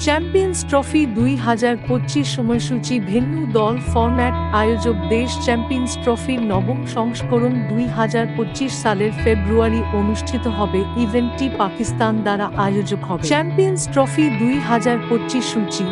Champions Trophy 2025 সময়সূচি venue দল format আয়োজক দেশ চ্যাম্পিয়ন্স ট্রফির নবম সংস্করণ 2025 সালের ফেব্রুয়ারি অনুষ্ঠিত হবে ইভেন্টটি পাকিস্তান দ্বারা আয়োজক হবে চ্যাম্পিয়ন্স ট্রফি 2025 সূচি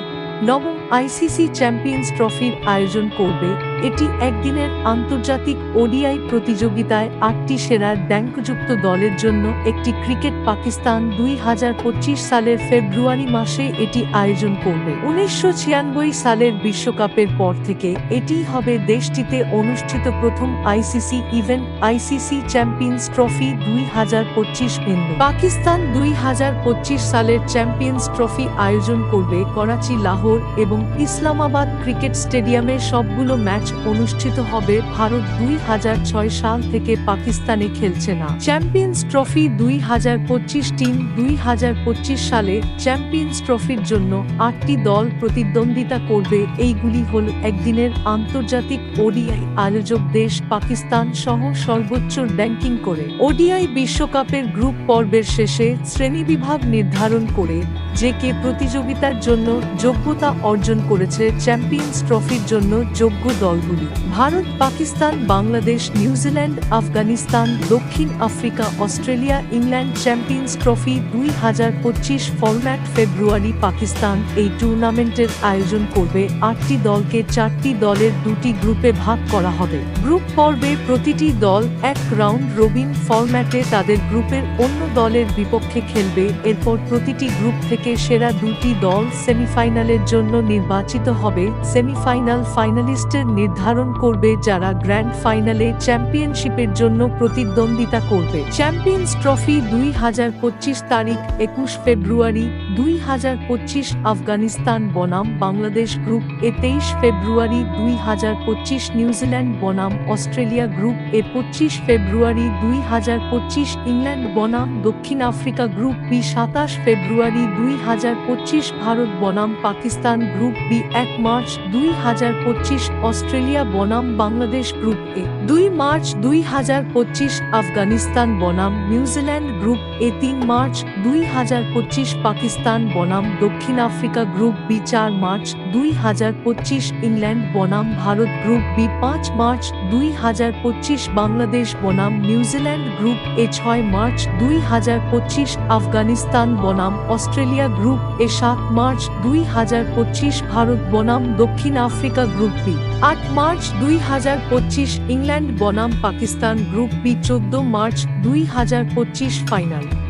নবম আইসিসি চ্যাম্পিয়ন্স ট্রফির আয়োজন করবে এটি একদিনের আন্তর্জাতিক ওডিআই প্রতিযোগিতায় 8টি সেরা র্যাঙ্কযুক্ত দলের জন্য একটি ক্রিকেট পাকিস্তান 2025 সালের ফেব্রুয়ারি মাসে এটি আয়োজন করবে 1996 সালের বিশ্বকাপের পর থেকে এটিই হবে দেশটিতে অনুষ্ঠিত প্রথম ICC event ICC champions Trophy 2025 venue Pakistan 2025 সালের চ্যাম্পিয়ন্স ট্রফি আয়োজন করবে করাচি লাহোর এবং ইসলামাবাদ ক্রিকেট স্টেডিয়ামে সবগুলো ম্যাচ অনুষ্ঠিত হবে ভারত 2006 সাল থেকে পাকিস্তানে খেলছে না চ্যাম্পিয়ন্স ট্রফি 2025 টিম 2025 সালে চ্যাম্পিয়ন্স ট্রফির জন্য 8টি দল প্রতিদ্বন্দ্বিতা করবে এইগুলি হল একদিনের আন্তর্জাতিক ওডিআই আয়োজক দেশ পাকিস্তান সহ সর্বোচ্চ র্যাঙ্কিং করে ওডিআই বিশ্বকাপের গ্রুপ পর্বের শেষে শ্রেণীবিভাগ নির্ধারণ করে যে কে প্রতিযোগিতার জন্য যোগ্যতা অর্জন করেছে চ্যাম্পিয়ন্স ট্রফির জন্য যোগ্য দলগুলি ভারত পাকিস্তান বাংলাদেশ নিউজিল্যান্ড আফগানিস্তান দক্ষিণ Africa Australia England Champions Trophy 2025 format February Pakistan এই টুর্নামেন্টের আয়োজন করবে 8টি দলকে 4টি দলের 2টি গ্রুপে ভাগ করা হবে গ্রুপ পর্বে প্রতিটি দল এক রাউন্ড রবিন ফরম্যাটে তাদের গ্রুপের অন্য দলের বিপক্ষে খেলবে এরপর প্রতিটি গ্রুপ থেকে সেরা 2টি দল সেমিফাইনালের জন্য নির্বাচিত হবে সেমিফাইনাল ফাইনালিস্টের নির্ধারণ করবে যারা গ্র্যান্ড ফাইনালে চ্যাম্পিয়নশিপের জন্য প্রতিদ্বন্দ্বিতা করবে চ্যাম্পিয়ন্স ট্রফি 2025 তারিখ 21 ফেব্রুয়ারি 2025 আফগানিস্তান বনাম Bangladesh group A 23 February 2025 New Zealand বনাম Australia group A 25 February 2025 England বনাম দক্ষিণ Africa group B 27 February 2025 Bharat বনাম Pakistan group B 1 March 2025 Australia বনাম Bangladesh group A 2 March 2025 Afghanistan বনাম New Zealand group A 3 March 2025 Pakistan বনাম দক্ষিণ Africa group B 4 March 2025 England বনাম Bharat group B 5 March 2025 Bangladesh বনাম New Zealand group A 6 March 2025 Afghanistan বনাম Australia group A 7 March 2025 Bharat বনাম দক্ষিণ Africa group B 8 March 2025 England বনাম Pakistan group B 14 March 2025 final.